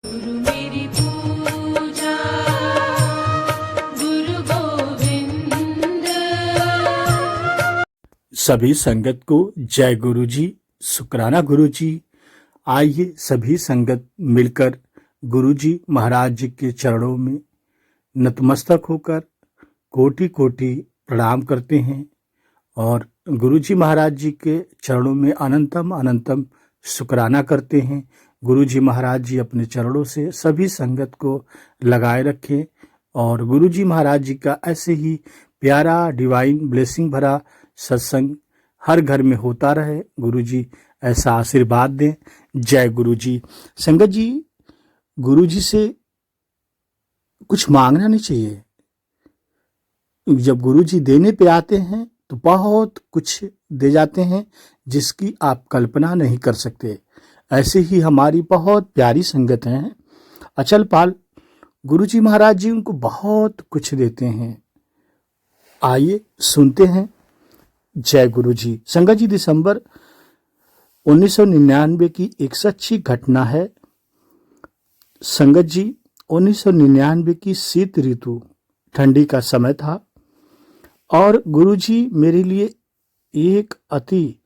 गुरु मेरी पूजा गुरु गोविंद। सभी संगत को जय गुरु जी, शुक्राना गुरु जी। आइए सभी संगत मिलकर गुरु जी महाराज जी के चरणों में नतमस्तक होकर कोटि कोटि प्रणाम करते हैं और गुरु जी महाराज जी के चरणों में अनंतम अनंतम शुक्राना करते हैं। गुरु जी महाराज जी अपने चरणों से सभी संगत को लगाए रखें और गुरु जी महाराज जी का ऐसे ही प्यारा डिवाइन ब्लेसिंग भरा सत्संग हर घर में होता रहे। गुरु जी ऐसा आशीर्वाद दें। जय गुरु जी। संगत जी, गुरु जी से कुछ मांगना नहीं चाहिए। जब गुरु जी देने पे आते हैं तो बहुत कुछ दे जाते हैं जिसकी आप कल्पना नहीं कर सकते। ऐसे ही हमारी बहुत प्यारी संगत हैं अचल पाल, गुरु जी महाराज जी उनको बहुत कुछ देते हैं। आइए सुनते हैं। जय गुरु जी। संगत जी, दिसंबर 1999 की एक सच्ची घटना है। संगत जी, 1999 की शीत ऋतु, ठंडी का समय था और गुरुजी मेरे लिए एक अति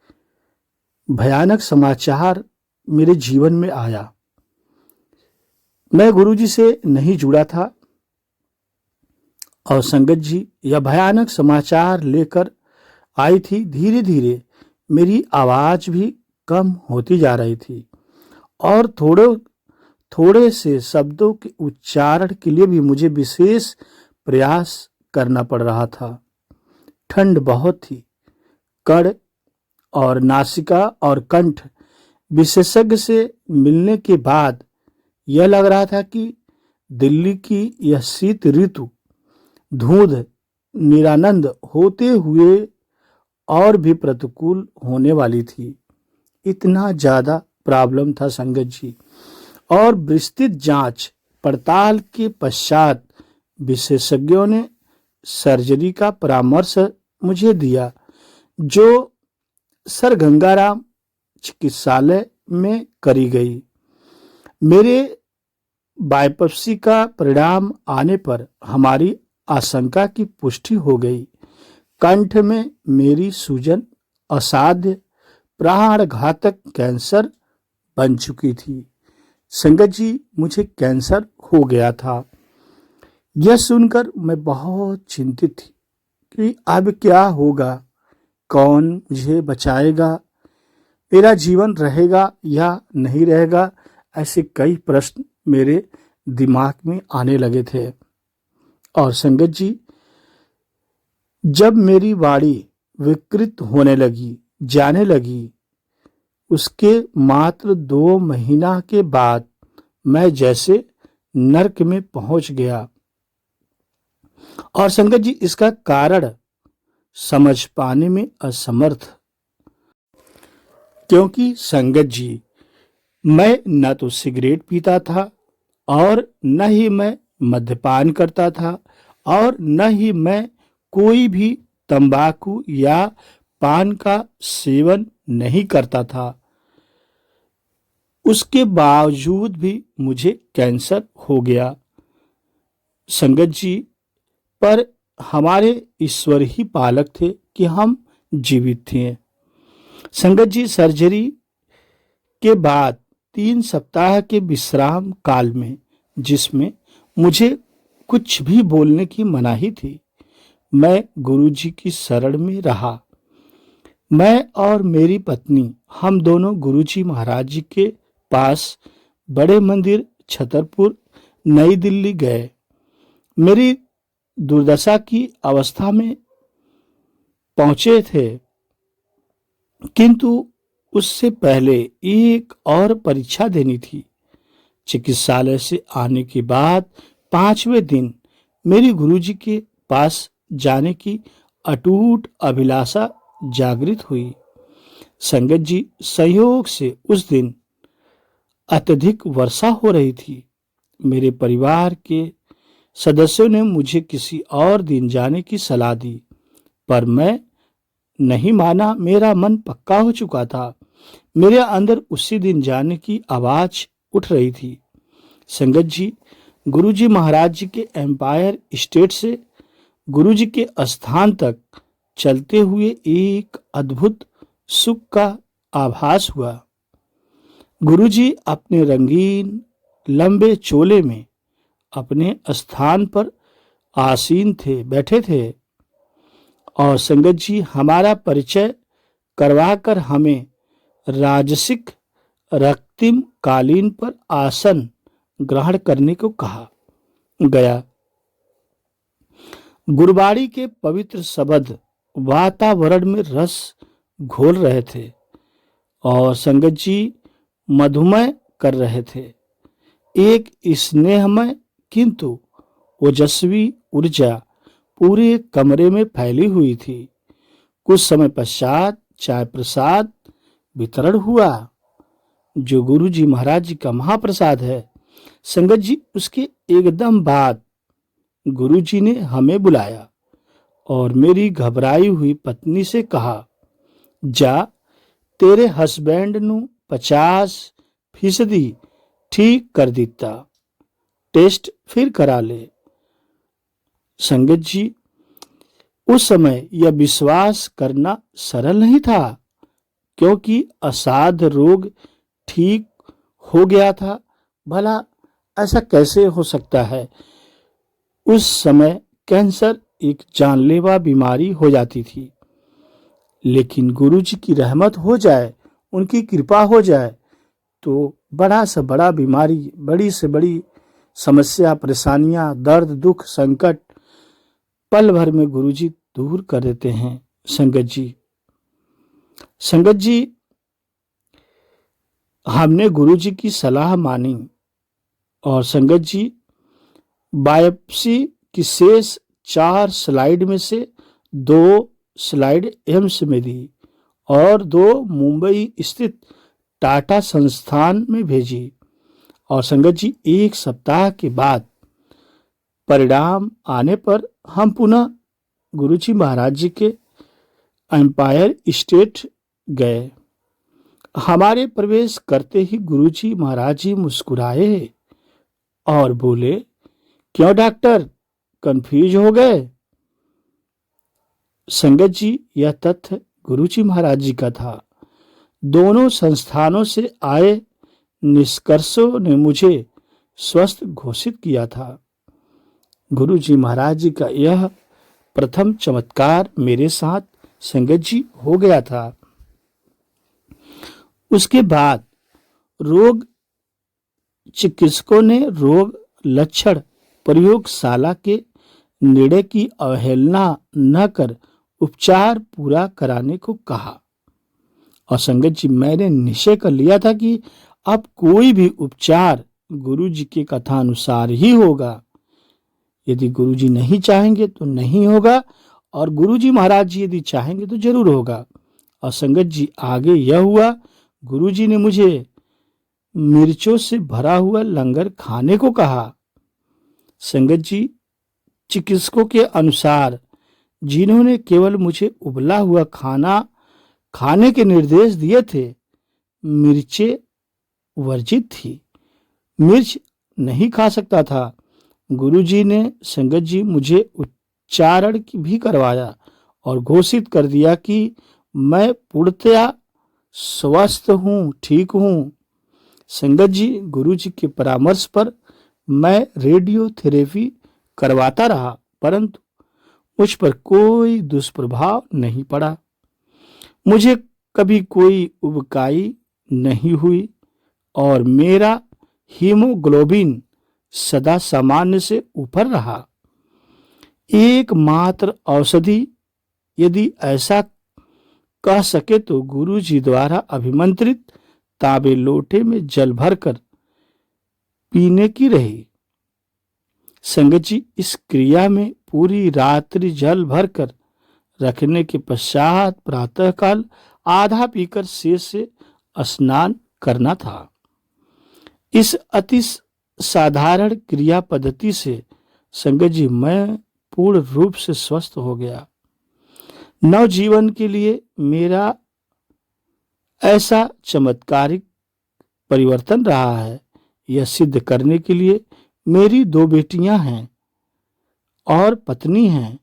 भयानक समाचार मेरे जीवन में आया। मैं गुरुजी से नहीं जुड़ा था और संगत जी यह भयानक समाचार लेकर आई थी। धीरे धीरे मेरी आवाज भी कम होती जा रही थी और थोड़े से शब्दों के उच्चारण के लिए भी मुझे विशेष प्रयास करना पड़ रहा था। ठंड बहुत थी। कड़ और नासिका और कंठ विशेषज्ञ से मिलने के बाद यह लग रहा था कि दिल्ली की यह शीत ऋतु धुंध निरानंद होते हुए और भी प्रतिकूल होने वाली थी। इतना ज्यादा प्रॉब्लम था संगत जी। और विस्तृत जांच पड़ताल के पश्चात विशेषज्ञों ने सर्जरी का परामर्श मुझे दिया जो सर गंगाराम चिकित्सालय में करी गई। मेरे बायोप्सी का परिणाम आने पर हमारी आशंका की पुष्टि हो गई। कंठ में मेरी सूजन असाध्य प्राण घातक कैंसर बन चुकी थी। संगत जी, मुझे कैंसर हो गया था। यह सुनकर मैं बहुत चिंतित थी कि अब क्या होगा, कौन मुझे बचाएगा, मेरा जीवन रहेगा या नहीं रहेगा। ऐसे कई प्रश्न मेरे दिमाग में आने लगे थे। और संगत जी, जब मेरी वाणी विकृत होने लगी, जाने लगी, उसके मात्र 2 महीना के बाद मैं जैसे नर्क में पहुंच गया। और संगत जी, इसका कारण समझ पाने में असमर्थ, क्योंकि संगत जी मैं न तो सिगरेट पीता था और न ही मैं मद्यपान करता था और न ही मैं कोई भी तंबाकू या पान का सेवन नहीं करता था। उसके बावजूद भी मुझे कैंसर हो गया। संगत जी, पर हमारे ईश्वर ही पालक थे कि हम जीवित थे। संगत जी, सर्जरी के बाद 3 सप्ताह के विश्राम काल में, जिसमें मुझे कुछ भी बोलने की मनाही थी, मैं गुरुजी की शरण में रहा। मैं और मेरी पत्नी, हम दोनों गुरुजी महाराज जी के पास बड़े मंदिर छतरपुर नई दिल्ली गए। मेरी दुर्दशा की अवस्था में पहुंचे थे, किंतु उससे पहले एक और परीक्षा देनी थी। चिकित्सालय से आने के बाद 5वें दिन मेरी गुरुजी के पास जाने की अटूट अभिलाषा जागृत हुई। संगत जी, संयोग से उस दिन अत्यधिक वर्षा हो रही थी। मेरे परिवार के सदस्यों ने मुझे किसी और दिन जाने की सलाह दी, पर मैं नहीं माना। मेरा मन पक्का हो चुका था। मेरे अंदर उसी दिन जाने की आवाज उठ रही थी। संगत जी, गुरुजी महाराज जी के एम्पायर स्टेट से गुरुजी के स्थान तक चलते हुए एक अद्भुत सुख का आभास हुआ। गुरुजी अपने रंगीन लंबे चोले में अपने स्थान पर आसीन थे, बैठे थे और संगत जी हमारा परिचय करवाकर हमें राजसिक रक्तिम कालीन पर आसन ग्रहण करने को कहा गया। गुरबाणी के पवित्र शब्द वातावरण में रस घोल रहे थे और संगत जी मधुमय कर रहे थे। एक स्नेहमय किंतु ओजस्वी ऊर्जा पूरे कमरे में फैली हुई थी। कुछ समय पश्चात चाय प्रसाद वितरण हुआ, जो गुरु जी महाराज जी का महाप्रसाद है। संगत जी, उसके एकदम बाद गुरु जी ने हमें बुलाया और मेरी घबराई हुई पत्नी से कहा, जा तेरे हस्बैंड नु 50% ठीक कर दिता, टेस्ट फिर करा ले। संगत जी, उस समय यह विश्वास करना सरल नहीं था, क्योंकि असाध्य रोग ठीक हो गया था। भला ऐसा कैसे हो सकता है? उस समय कैंसर एक जानलेवा बीमारी हो जाती थी। लेकिन गुरु जी की रहमत हो जाए, उनकी कृपा हो जाए, तो बड़ा से बड़ा बीमारी, बड़ी से बड़ी समस्या, परेशानियां, दर्द, दुख, संकट पल भर में गुरु जी दूर कर देते हैं। संगत जी, हमने गुरु जी की सलाह मानी और संगत जी बायोप्सी की शेष 4 स्लाइड में से 2 स्लाइड एम्स में दी और 2 मुंबई स्थित टाटा संस्थान में भेजी। और संगत जी, 1 सप्ताह के बाद परिणाम आने पर हम पुनः गुरुजी महाराज जी के एम्पायर स्टेट गए। हमारे प्रवेश करते ही गुरुजी महाराज जी मुस्कुराए और बोले, क्यों डॉक्टर, कंफ्यूज हो गए? संगत जी, यह तथ्य गुरुजी महाराज जी का था। दोनों संस्थानों से आए निष्कर्षों ने मुझे स्वस्थ घोषित किया था। गुरुजी महाराज जी का यह प्रथम चमत्कार मेरे साथ संगत जी हो गया था। उसके बाद रोग चिकित्सकों ने रोग लक्षण प्रयोगशाला के निर्णय की अवहेलना न कर उपचार पूरा कराने को कहा। और संगत जी, मैंने निश्चय कर लिया था कि अब कोई भी उपचार गुरु जी के कथानुसार ही होगा। यदि गुरु जी नहीं चाहेंगे तो नहीं होगा, और गुरु जी महाराज जी यदि चाहेंगे तो जरूर होगा। और संगत जी, आगे यह हुआ, गुरु जी ने मुझे मिर्चों से भरा हुआ लंगर खाने को कहा। संगत जी, चिकित्सकों के अनुसार जिन्होंने केवल मुझे उबला हुआ खाना खाने के निर्देश दिए थे, मिर्चें वर्जित थी, मिर्च नहीं खा सकता था। गुरुजी ने संगत जी मुझे उच्चारण भी करवाया और घोषित कर दिया कि मैं पूर्णतया स्वस्थ हूँ, ठीक हूँ। संगत जी, गुरुजी के परामर्श पर मैं रेडियोथेरेपी करवाता रहा, परंतु मुझ पर कोई दुष्प्रभाव नहीं पड़ा। मुझे कभी कोई उबकाई नहीं हुई और मेरा हीमोग्लोबिन सदा सामान्य से ऊपर रहा। एकमात्र औषधि, यदि ऐसा कह सके तो, गुरु जी द्वारा अभिमंत्रित तांबे लोटे में जल भरकर पीने की रही। संगत जी, इस क्रिया में पूरी रात्रि जल भरकर रखने के पश्चात प्रातःकाल आधा पीकर शेष से स्नान करना था। इस अति साधारण क्रिया पद्धति से संगत जी मैं पूर्ण रूप से स्वस्थ हो गया। नव जीवन के लिए मेरा ऐसा चमत्कारिक परिवर्तन रहा है, यह सिद्ध करने के लिए मेरी 2 बेटियां हैं और पत्नी हैं।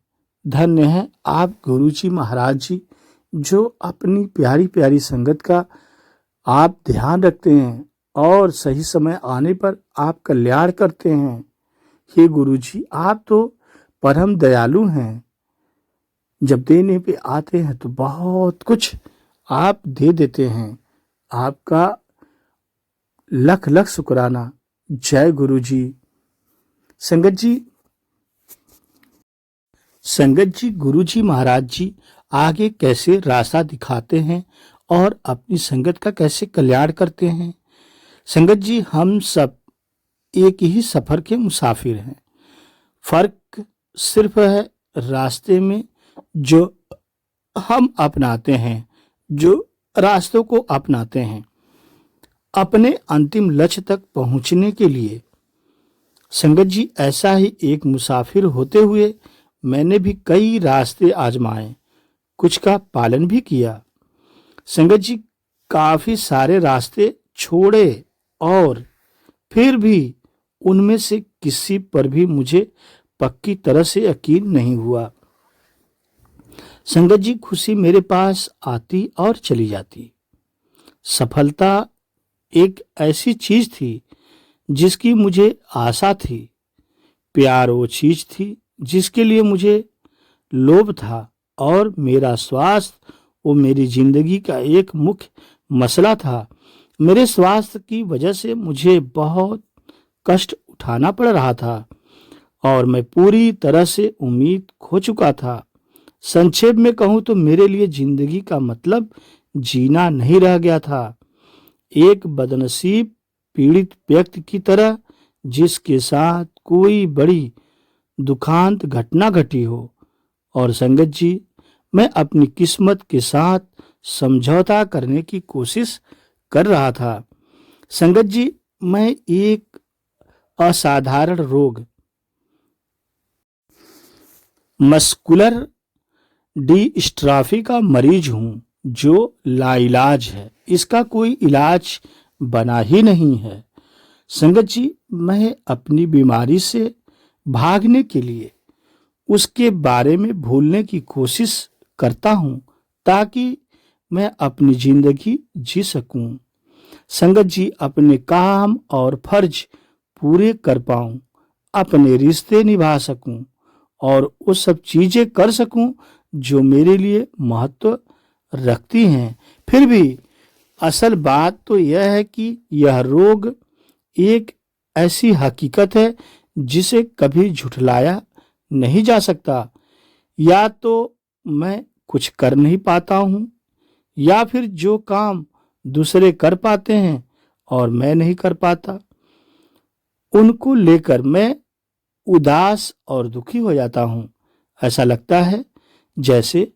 धन्य है आप गुरुजी महाराज जी, जो अपनी प्यारी प्यारी संगत का आप ध्यान रखते हैं और सही समय आने पर आप कल्याण करते हैं। हे गुरुजी, आप तो परम दयालु हैं। जब देने पे आते हैं तो बहुत कुछ आप दे देते हैं। आपका लख लख शुक्राना। जय गुरुजी। संगत जी गुरुजी महाराज जी आगे कैसे रास्ता दिखाते हैं और अपनी संगत का कैसे कल्याण करते हैं। संगत जी, हम सब एक ही सफर के मुसाफिर हैं। फर्क सिर्फ है रास्ते में जो हम अपनाते हैं, जो रास्तों को अपनाते हैं अपने अंतिम लक्ष्य तक पहुंचने के लिए। संगत जी, ऐसा ही एक मुसाफिर होते हुए मैंने भी कई रास्ते आजमाए, कुछ का पालन भी किया। संगत जी, काफी सारे रास्ते छोड़े और फिर भी उनमें से किसी पर भी मुझे पक्की तरह से यकीन नहीं हुआ। संगत जी, खुशी मेरे पास आती और चली जाती। सफलता एक ऐसी चीज थी जिसकी मुझे आशा थी। प्यार वो चीज थी जिसके लिए मुझे लोभ था। और मेरा स्वास्थ्य वो मेरी जिंदगी का एक मुख्य मसला था। मेरे स्वास्थ्य की वजह से मुझे बहुत कष्ट उठाना पड़ रहा था और मैं पूरी तरह से उम्मीद खो चुका था। संक्षेप में कहूं तो मेरे लिए जिंदगी का मतलब जीना नहीं रह गया था। एक बदनसीब पीड़ित व्यक्ति की तरह जिसके साथ कोई बड़ी दुखांत घटना घटी हो। और संगत जी, मैं अपनी किस्मत के साथ समझौता करने की कोशिश कर रहा था। संगत जी, मैं एक असाधारण रोग मस्कुलर डिस्ट्राफी का मरीज हूं जो लाइलाज है। इसका कोई इलाज बना ही नहीं है। संगत जी, मैं अपनी बीमारी से भागने के लिए उसके बारे में भूलने की कोशिश करता हूं ताकि मैं अपनी जिंदगी जी सकूं। संगत जी, अपने काम और फर्ज पूरे कर पाऊं, अपने रिश्ते निभा सकूं और वो सब चीजें कर सकूं जो मेरे लिए महत्व रखती हैं। फिर भी असल बात तो यह है कि यह रोग एक ऐसी हकीकत है जिसे कभी झुठलाया नहीं जा सकता। या तो मैं कुछ कर नहीं पाता हूं या फिर जो काम दूसरे कर पाते हैं और मैं नहीं कर पाता, उनको लेकर मैं उदास और दुखी हो जाता हूं। ऐसा लगता है जैसे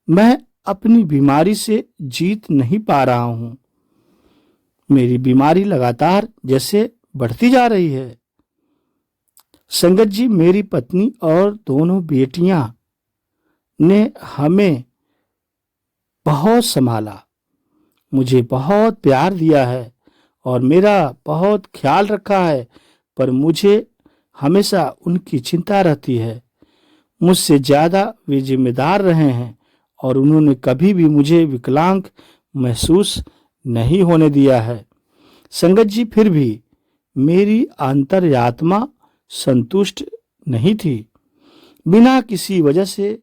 मैं अपनी बीमारी से जीत नहीं पा रहा हूं। मेरी बीमारी लगातार जैसे बढ़ती जा रही है। संगत जी, मेरी पत्नी और दोनों बेटियां ने हमें बहुत संभाला, मुझे बहुत प्यार दिया है और मेरा बहुत ख्याल रखा है, पर मुझे हमेशा उनकी चिंता रहती है। मुझसे ज्यादा वे जिम्मेदार रहे हैं और उन्होंने कभी भी मुझे विकलांग महसूस नहीं होने दिया है। संगत जी, फिर भी मेरी अंतर्यात्मा संतुष्ट नहीं थी। बिना किसी वजह से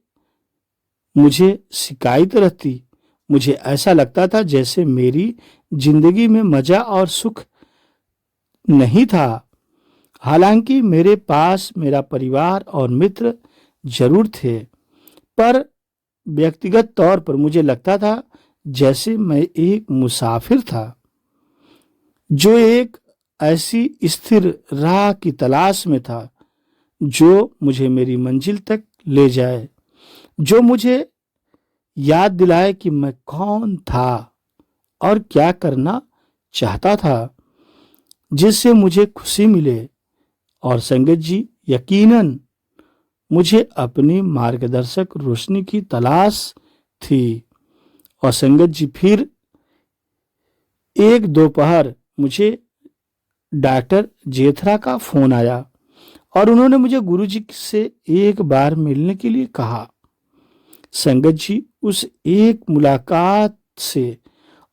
मुझे शिकायत रहती। मुझे ऐसा लगता था जैसे मेरी जिंदगी में मजा और सुख नहीं था। हालांकि मेरे पास मेरा परिवार और मित्र जरूर थे, पर व्यक्तिगत तौर पर मुझे लगता था जैसे मैं एक मुसाफिर था जो एक ऐसी स्थिर राह की तलाश में था जो मुझे मेरी मंजिल तक ले जाए, जो मुझे याद दिलाए कि मैं कौन था और क्या करना चाहता था, जिससे मुझे खुशी मिले। और संगत जी, यकीनन मुझे अपनी मार्गदर्शक रोशनी की तलाश थी। और संगत जी, फिर एक दोपहर मुझे डॉक्टर जेथरा का फोन आया और उन्होंने मुझे गुरुजी से एक बार मिलने के लिए कहा। संगत जी, उस एक मुलाकात से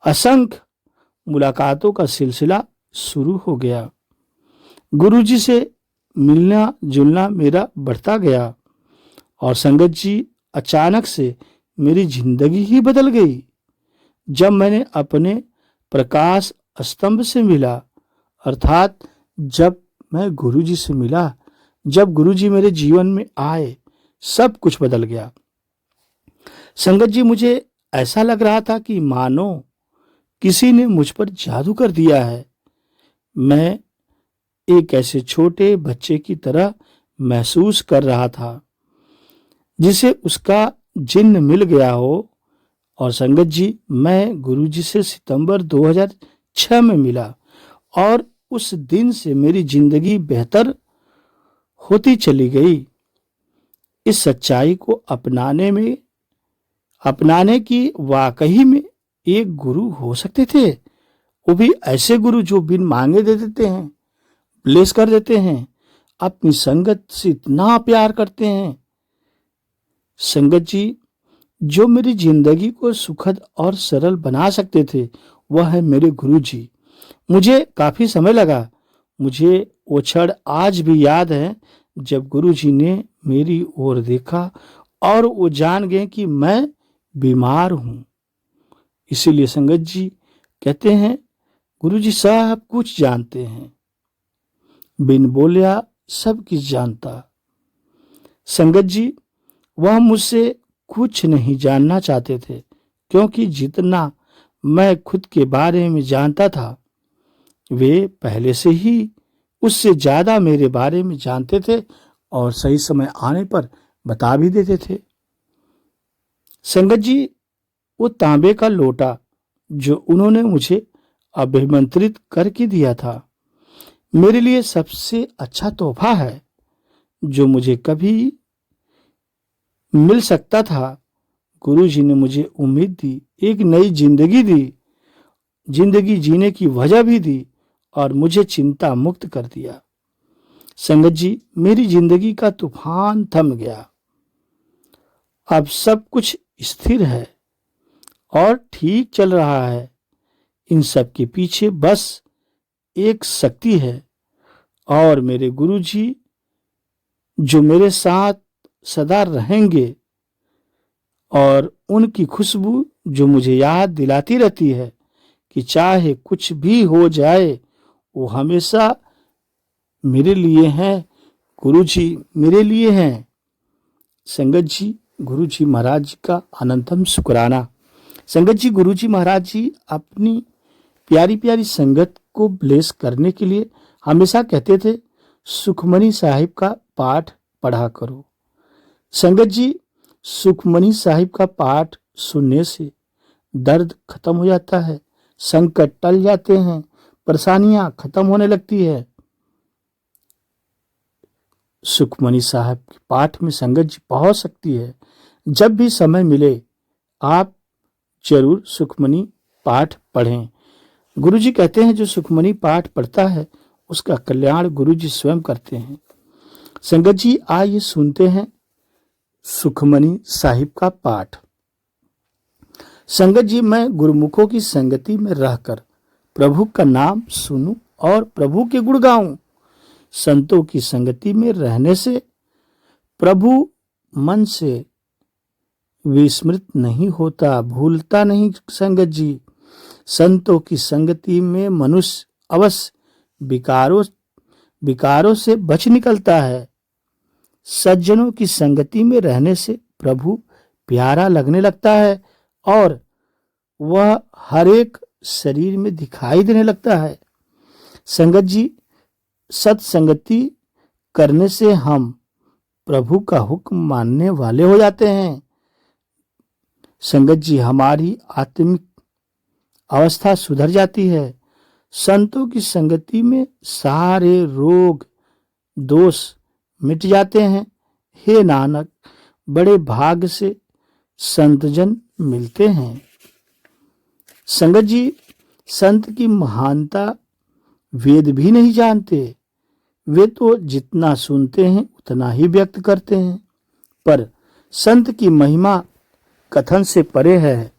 असंख्य मुलाकातों का सिलसिला शुरू हो गया। गुरुजी से मिलना जुलना मेरा बढ़ता गया और संगत जी, अचानक से मेरी जिंदगी ही बदल गई जब मैंने अपने प्रकाश स्तंभ से मिला, अर्थात जब मैं गुरुजी से मिला, जब गुरुजी मेरे जीवन में आए, सब कुछ बदल गया। संगत जी, मुझे ऐसा लग रहा था कि मानो किसी ने मुझ पर जादू कर दिया है। मैं एक ऐसे छोटे बच्चे की तरह महसूस कर रहा था जिसे उसका जिन्न मिल गया हो। और संगत जी, मैं गुरुजी से सितंबर 2006 में मिला और उस दिन से मेरी जिंदगी बेहतर होती चली गई। इस सच्चाई को अपनाने की वाकई में एक गुरु हो सकते थे, वो भी ऐसे गुरु जो बिन मांगे दे देते हैं, ब्लेस कर देते हैं, अपनी संगत से इतना प्यार करते हैं। संगत जी, जो मेरी जिंदगी को सुखद और सरल बना सकते थे, वह है मेरे गुरुजी। मुझे काफी समय लगा। मुझे वो क्षण आज भी याद है जब गुरुजी ने मेरी ओर देखा और वो जान गए कि मैं बीमार हूं। इसीलिए संगत जी कहते हैं, गुरुजी सब कुछ जानते हैं, बिन बोलिया सब कुछ जानता। संगत जी, वह मुझसे कुछ नहीं जानना चाहते थे, क्योंकि जितना मैं खुद के बारे में जानता था, वे पहले से ही उससे ज्यादा मेरे बारे में जानते थे और सही समय आने पर बता भी देते थे। संगत जी, वो तांबे का लोटा जो उन्होंने मुझे अभिमंत्रित करके दिया था, मेरे लिए सबसे अच्छा तोहफा है जो मुझे कभी मिल सकता था। गुरुजी ने मुझे उम्मीद दी, एक नई जिंदगी दी, जिंदगी जीने की वजह भी दी और मुझे चिंता मुक्त कर दिया। संगत जी, मेरी जिंदगी का तूफान थम गया। अब सब कुछ स्थिर है और ठीक चल रहा है। इन सब के पीछे बस एक शक्ति है और मेरे गुरुजी जो मेरे साथ सदा रहेंगे, और उनकी खुशबू जो मुझे याद दिलाती रहती है कि चाहे कुछ भी हो जाए, वो हमेशा मेरे लिए हैं। गुरुजी मेरे लिए हैं। संगत जी, गुरुजी महाराज जी का अनंतम शुक्राना। संगत जी, गुरुजी महाराज जी अपनी प्यारी प्यारी संगत को ब्लेस करने के लिए हमेशा कहते थे, सुखमनी साहिब का पाठ पढ़ा करो। संगत जी, सुखमनी साहिब का पाठ सुनने से दर्द खत्म हो जाता है, संकट टल जाते हैं, परेशानियां खत्म होने लगती है। सुखमनी साहिब के पाठ में संगत जी बहुत शक्ति है। जब भी समय मिले आप जरूर सुखमनी पाठ पढ़ें। गुरुजी कहते हैं, जो सुखमनी पाठ पढ़ता है उसका कल्याण गुरुजी स्वयं करते हैं। संगत जी, आइए सुनते हैं सुखमनी साहिब का पाठ। संगत जी, मैं गुरुमुखों की संगति में रहकर प्रभु का नाम सुनूं और प्रभु के गुण गाऊं। संतों की संगति में रहने से प्रभु मन से विस्मृत नहीं होता, भूलता नहीं। संगत जी, संतों की संगति में मनुष्य अवश्य विकारों से बच निकलता है। सज्जनों की संगति में रहने से प्रभु प्यारा लगने लगता है और वह हर एक शरीर में दिखाई देने लगता है। संगत जी, सत्संगति करने से हम प्रभु का हुक्म मानने वाले हो जाते हैं। संगत जी, हमारी आत्मिक अवस्था सुधर जाती है। संतों की संगति में सारे रोग दोष मिट जाते हैं। हे नानक, बड़े भाग्य से संतजन मिलते हैं। संगत जी, संत की महानता वेद भी नहीं जानते। वे तो जितना सुनते हैं उतना ही व्यक्त करते हैं, पर संत की महिमा कथन से परे है।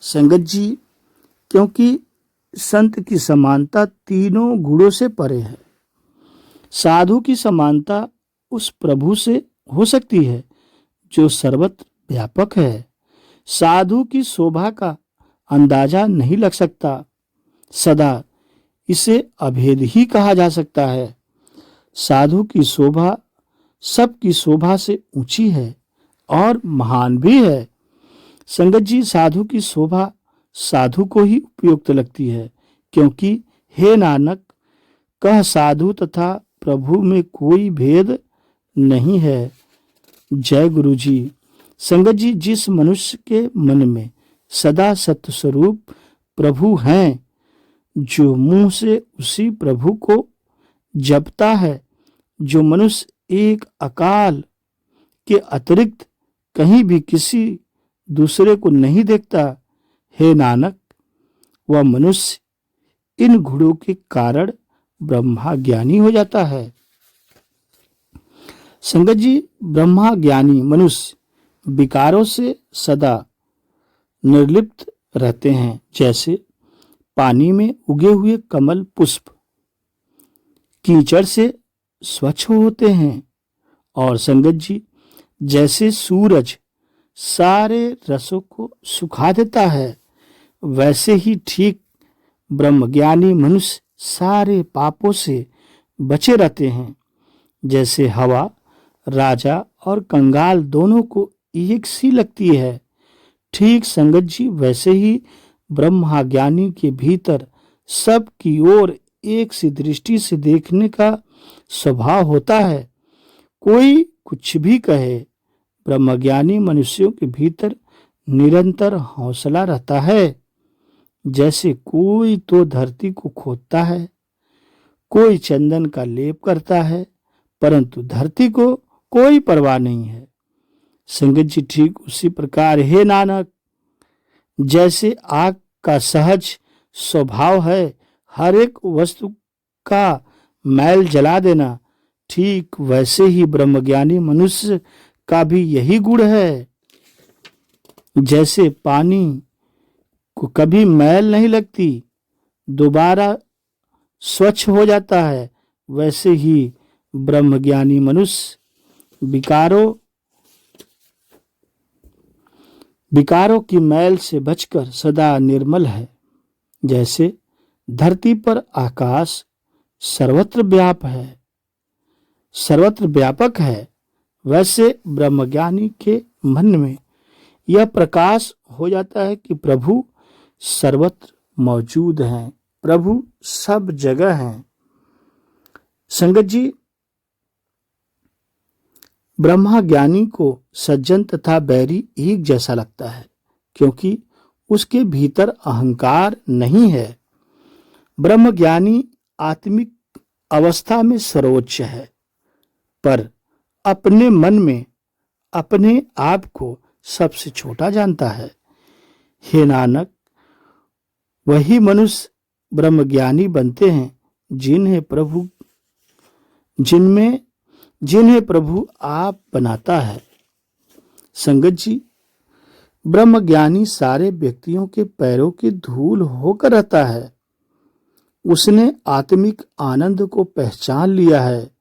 संगत जी, क्योंकि संत की समानता तीनों गुणों से परे है। साधु की समानता उस प्रभु से हो सकती है जो सर्वत्र व्यापक है। साधु की शोभा का अंदाजा नहीं लग सकता, सदा इसे अभेद ही कहा जा सकता है। साधु की शोभा सबकी शोभा से ऊंची है और महान भी है। संगत जी, साधु की शोभा साधु को ही उपयुक्त लगती है, क्योंकि हे नानक, कह साधु तथा प्रभु में कोई भेद नहीं है। जय गुरु जी। संगत जी, जिस मनुष्य के मन में सदा सत्य स्वरूप प्रभु हैं, जो मुंह से उसी प्रभु को जपता है, जो मनुष्य एक अकाल के अतिरिक्त कहीं भी किसी दूसरे को नहीं देखता, हे नानक, वह मनुष्य इन गुणों के कारण ब्रह्मा ज्ञानी हो जाता है। संगत जी, ब्रह्मा ज्ञानी मनुष्य विकारों से सदा निर्लिप्त रहते हैं, जैसे पानी में उगे हुए कमल पुष्प कीचड़ से स्वच्छ होते हैं। और संगत जी, जैसे सूरज सारे रसों को सुखा देता है, वैसे ही ठीक ब्रह्मज्ञानी मनुष्य सारे पापों से बचे रहते हैं। जैसे हवा राजा और कंगाल दोनों को एक सी लगती है, ठीक संगत जी वैसे ही ब्रह्मज्ञानी के भीतर सब की ओर एक सी दृष्टि से देखने का स्वभाव होता है। कोई कुछ भी कहे, ब्रह्मज्ञानी मनुष्यों के भीतर निरंतर हौसला रहता है। जैसे कोई तो धरती को खोदता है, कोई चंदन का लेप करता है, परंतु धरती को कोई परवाह नहीं है। संगत जी, ठीक उसी प्रकार हे नानक, जैसे आग का सहज स्वभाव है हर एक वस्तु का मैल जला देना, ठीक वैसे ही ब्रह्मज्ञानी मनुष्य का भी यही गुण है। जैसे पानी को कभी मैल नहीं लगती, दोबारा स्वच्छ हो जाता है, वैसे ही ब्रह्मज्ञानी मनुष्य विकारों की मैल से बचकर सदा निर्मल है। जैसे धरती पर आकाश सर्वत्र व्यापक है, वैसे ब्रह्मज्ञानी के मन में यह प्रकाश हो जाता है कि प्रभु सर्वत्र मौजूद हैं, प्रभु सब जगह हैं। संगत जी, ब्रह्मा ज्ञानी को सज्जन तथा बैरी एक जैसा लगता है, क्योंकि उसके भीतर अहंकार नहीं है। ब्रह्म ज्ञानी आत्मिक अवस्था में सर्वोच्च है, पर अपने मन में अपने आप को सबसे छोटा जानता है। हे नानक, वही मनुष्य ब्रह्मज्ञानी बनते हैं जिन्हें प्रभु आप बनाता है। संगत जी, ब्रह्मज्ञानी सारे व्यक्तियों के पैरों की धूल होकर रहता है। उसने आत्मिक आनंद को पहचान लिया है।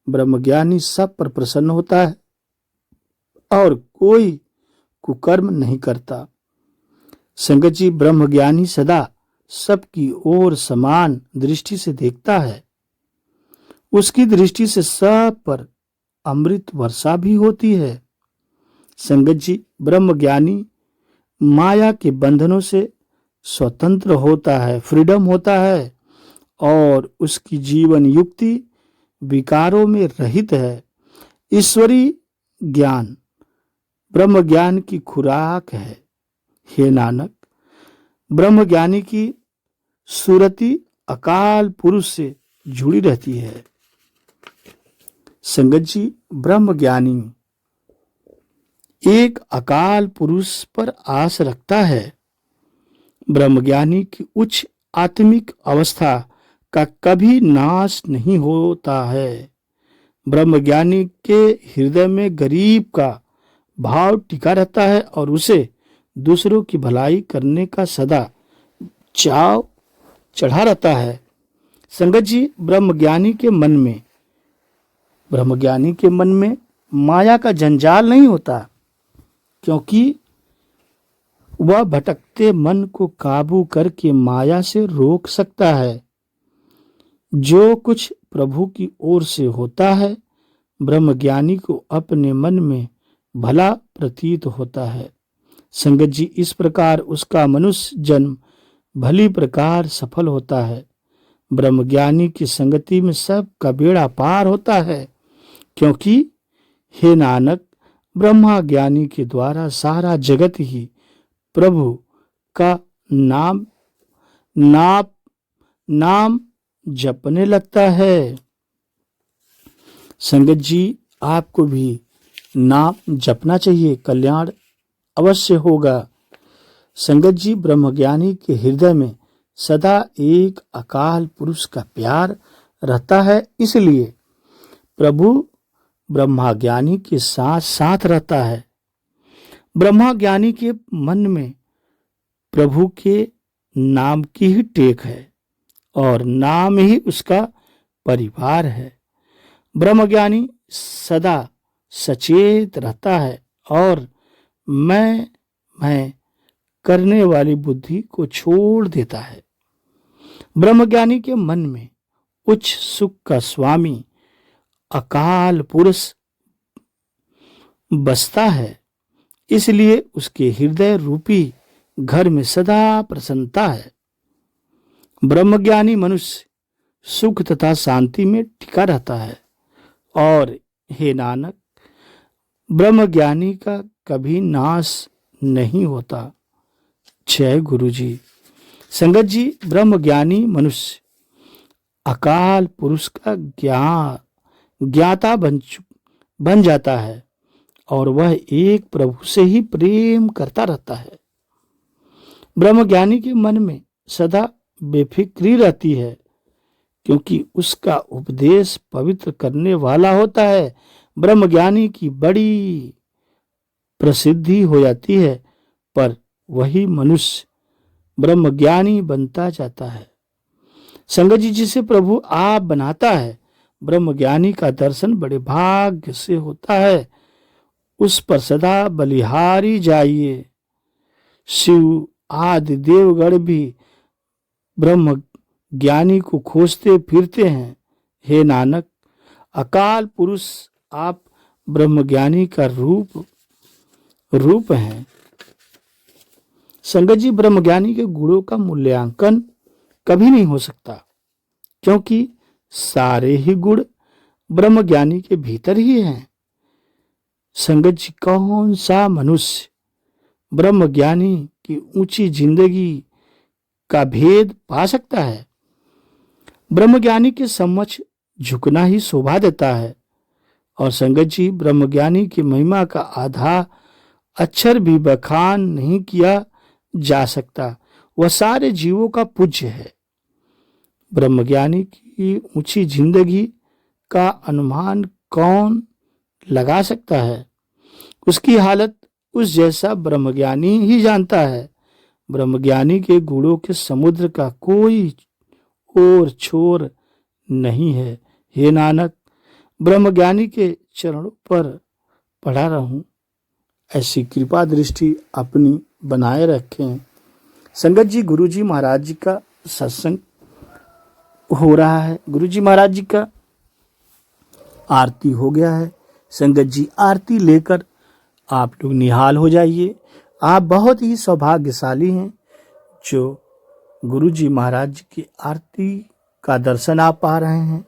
ब्रह्मज्ञानी सब पर प्रसन्न होता है और कोई कुकर्म नहीं करता। संगत जी, ब्रह्मज्ञानी सदा सबकी ओर समान दृष्टि से देखता है। उसकी दृष्टि से सब पर अमृत वर्षा भी होती है। संगत जी, ब्रह्मज्ञानी माया के बंधनों से स्वतंत्र होता है, फ्रीडम होता है, और उसकी जीवन युक्ति विकारों में रहित है। ईश्वरीय ज्ञान ब्रह्म ज्ञान की खुराक है। हे नानक, ब्रह्मज्ञानी की सुरति अकाल पुरुष से जुड़ी रहती है। संगत जी, ब्रह्मज्ञानी एक अकाल पुरुष पर आस रखता है। ब्रह्मज्ञानी की उच्च आत्मिक अवस्था का कभी नाश नहीं होता है। ब्रह्मज्ञानी के हृदय में गरीब का भाव टिका रहता है और उसे दूसरों की भलाई करने का सदा चाव चढ़ा रहता है। संगत जी, ब्रह्मज्ञानी के मन में माया का जंजाल नहीं होता, क्योंकि वह भटकते मन को काबू करके माया से रोक सकता है। जो कुछ प्रभु की ओर से होता है, ब्रह्मज्ञानी को अपने मन में भला प्रतीत होता है। संगत जी, इस प्रकार उसका मनुष्य जन्म भली प्रकार सफल होता है। ब्रह्मज्ञानी की संगति में सबका बेड़ा पार होता है, क्योंकि हे नानक, ब्रह्मा ज्ञानी के द्वारा सारा जगत ही प्रभु का नाम जपने लगता है। संगत जी, आपको भी नाम जपना चाहिए, कल्याण अवश्य होगा। संगत जी, ब्रह्मज्ञानी के हृदय में सदा एक अकाल पुरुष का प्यार रहता है, इसलिए प्रभु ब्रह्मज्ञानी के साथ साथ रहता है। ब्रह्मज्ञानी के मन में प्रभु के नाम की ही टेक है और नाम ही उसका परिवार है। ब्रह्मज्ञानी सदा सचेत रहता है और मैं करने वाली बुद्धि को छोड़ देता है। ब्रह्मज्ञानी के मन में उच्च सुख का स्वामी अकाल पुरुष बसता है, इसलिए उसके हृदय रूपी घर में सदा प्रसन्नता है। ब्रह्मज्ञानी मनुष्य सुख तथा शांति में टिका रहता है और हे नानक, ब्रह्मज्ञानी का कभी नाश नहीं होता। जय गुरु जी। संगत जी, ब्रह्मज्ञानी मनुष्य अकाल पुरुष का ज्ञाता बन जाता है और वह एक प्रभु से ही प्रेम करता रहता है। ब्रह्मज्ञानी के मन में सदा बेफिक्री रहती है, क्योंकि उसका उपदेश पवित्र करने वाला होता है। ब्रह्मज्ञानी की बड़ी प्रसिद्धि हो जाती है, पर वही मनुष्य ब्रह्मज्ञानी बनता जाता है। संगत जी, जिसे प्रभु आप बनाता है, ब्रह्मज्ञानी का दर्शन बड़े भाग्य से होता है। उस पर सदा बलिहारी जाइए। शिव आदि देवगण भी ब्रह्म ज्ञानी को खोजते फिरते हैं। हे नानक, अकाल पुरुष आप ब्रह्मज्ञानी का रूप हैं। संगत जी, ब्रह्मज्ञानी के गुणों का मूल्यांकन कभी नहीं हो सकता, क्योंकि सारे ही गुण ब्रह्मज्ञानी के भीतर ही हैं। संगत जी, कौन सा मनुष्य ब्रह्मज्ञानी की ऊंची जिंदगी का भेद पा सकता है? ब्रह्मज्ञानी के समक्ष झुकना ही शोभा देता है। और संगत जी, ब्रह्मज्ञानी की महिमा का आधा अक्षर भी बखान नहीं किया जा सकता। वह सारे जीवों का पूज्य है। ब्रह्मज्ञानी की ऊंची जिंदगी का अनुमान कौन लगा सकता है? उसकी हालत उस जैसा ब्रह्मज्ञानी ही जानता है। ब्रह्मज्ञानी के गुणों के समुद्र का कोई और छोर नहीं है। हे नानक, ब्रह्मज्ञानी के चरणों पर पड़ा रहूं, ऐसी कृपा दृष्टि अपनी बनाए रखें। संगत जी, गुरु जी महाराज जी का सत्संग हो रहा है। गुरु जी महाराज जी का आरती हो गया है। संगत जी, आरती लेकर आप लोग निहाल हो जाइए। आप बहुत ही सौभाग्यशाली हैं जो गुरु जी महाराज जी की आरती का दर्शन आप पा रहे हैं।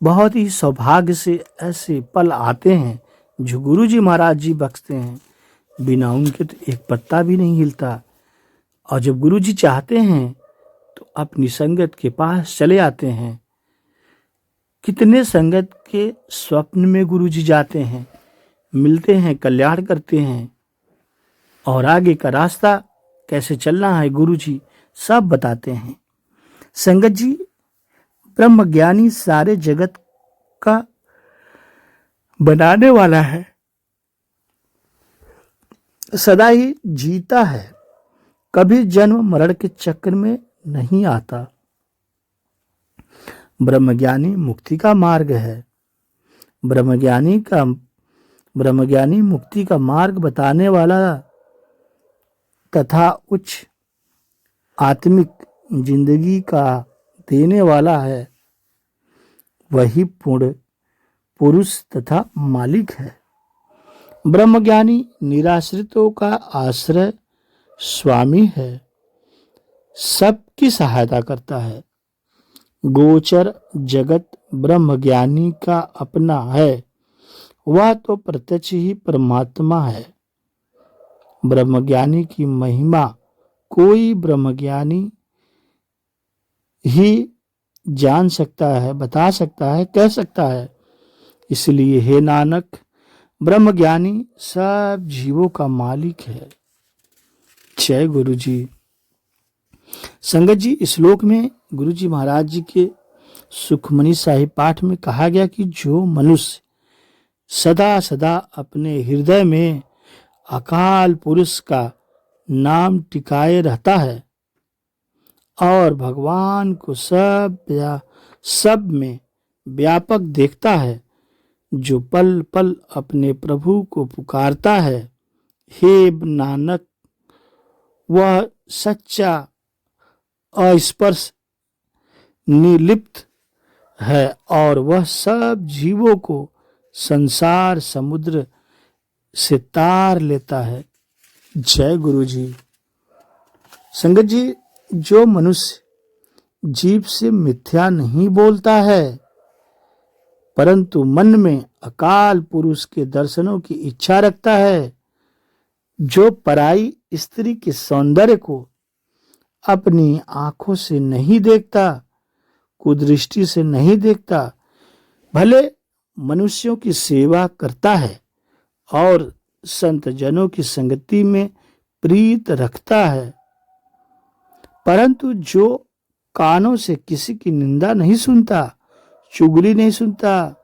बहुत ही सौभाग्य से ऐसे पल आते हैं जो गुरु जी महाराज जी बख्शते हैं। बिना उनके तो एक पत्ता भी नहीं हिलता। और जब गुरु जी चाहते हैं तो अपनी संगत के पास चले आते हैं। कितने संगत के स्वप्न में गुरु जी जाते हैं, मिलते हैं, कल्याण करते हैं और आगे का रास्ता कैसे चलना है गुरु जी सब बताते हैं। संगत जी, ब्रह्मज्ञानी सारे जगत का बनाने वाला है, सदा ही जीता है, कभी जन्म मरण के चक्र में नहीं आता। ब्रह्मज्ञानी मुक्ति का मार्ग है। ब्रह्मज्ञानी मुक्ति का मार्ग बताने वाला तथा उच्च आत्मिक जिंदगी का देने वाला है। वही पूर्ण पुरुष तथा मालिक है। ब्रह्मज्ञानी निराश्रितों का आश्रय स्वामी है, सबकी सहायता करता है। गोचर जगत ब्रह्मज्ञानी का अपना है, वह तो प्रत्यक्ष ही परमात्मा है। ब्रह्मज्ञानी की महिमा कोई ब्रह्मज्ञानी ही जान सकता है, बता सकता है, कह सकता है। इसलिए हे नानक, ब्रह्मज्ञानी सब जीवों का मालिक है। जय गुरु जी। संगत जी, इस श्लोक में गुरु जी महाराज जी के सुखमनी साहिब पाठ में कहा गया कि जो मनुष्य सदा सदा अपने हृदय में अकाल पुरुष का नाम टिकाए रहता है और भगवान को सब में व्यापक देखता है, जो पल पल अपने प्रभु को पुकारता है, हे नानक, वह सच्चा अस्पर्श निर्लिप्त है और वह सब जीवों को संसार समुद्र से तार लेता है। जय गुरु जी। संगत जी, जो मनुष्य जीभ से मिथ्या नहीं बोलता है परंतु मन में अकाल पुरुष के दर्शनों की इच्छा रखता है, जो पराई स्त्री के सौंदर्य को अपनी आंखों से नहीं देखता, कुदृष्टि से नहीं देखता, भले मनुष्यों की सेवा करता है और संत जनों की संगति में प्रीत रखता है, परंतु जो कानों से किसी की निंदा नहीं सुनता, चुगली नहीं सुनता,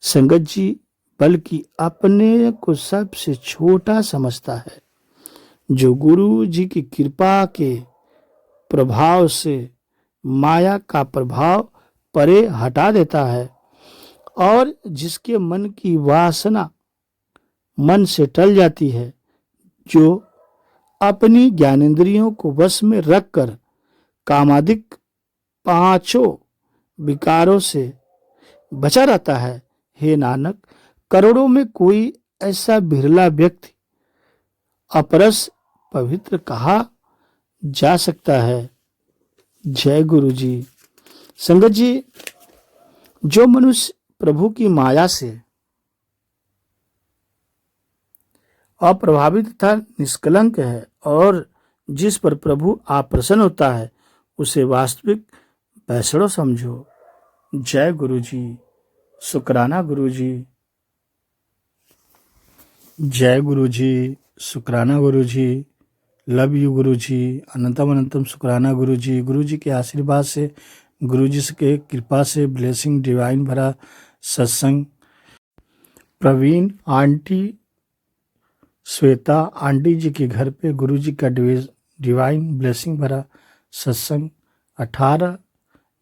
संगत जी, बल्कि अपने को सबसे छोटा समझता है, जो गुरु जी की कृपा के प्रभाव से माया का प्रभाव परे हटा देता है और जिसके मन की वासना मन से टल जाती है, जो अपनी ज्ञानेंद्रियों को वश में रखकर कामादिक पांचों विकारों से बचा रहता है। हे नानक, करोड़ों में कोई ऐसा बिरला व्यक्ति अपरस पवित्र कहा जा सकता है। जय गुरु जी। संगत जी, जो मनुष्य प्रभु की माया से अप्रभावित तथा निष्कलंक है और जिस पर प्रभु आप प्रसन्न होता है, उसे वास्तविक वैष्णव समझो। जय गुरु जी। शुक्राना गुरु जी। जय गुरु जी। शुक्राना गुरु जी। लव यू गुरु जी। अनंतम अनंतम शुक्राना गुरु जी। गुरु जी के आशीर्वाद से, गुरु जी के कृपा से, ब्लेसिंग डिवाइन भरा सत्संग, प्रवीण आंटी, श्वेता आंटी जी के घर पे गुरु जी का डिवाइन ब्लेसिंग भरा सत्संग 18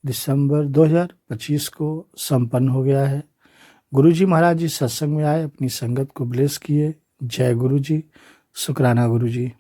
दिसंबर 2025 को संपन्न हो गया है। गुरु जी महाराज जी सत्संग में आए, अपनी संगत को ब्लेस किए। जय गुरु जी। शुक्राना गुरु जी।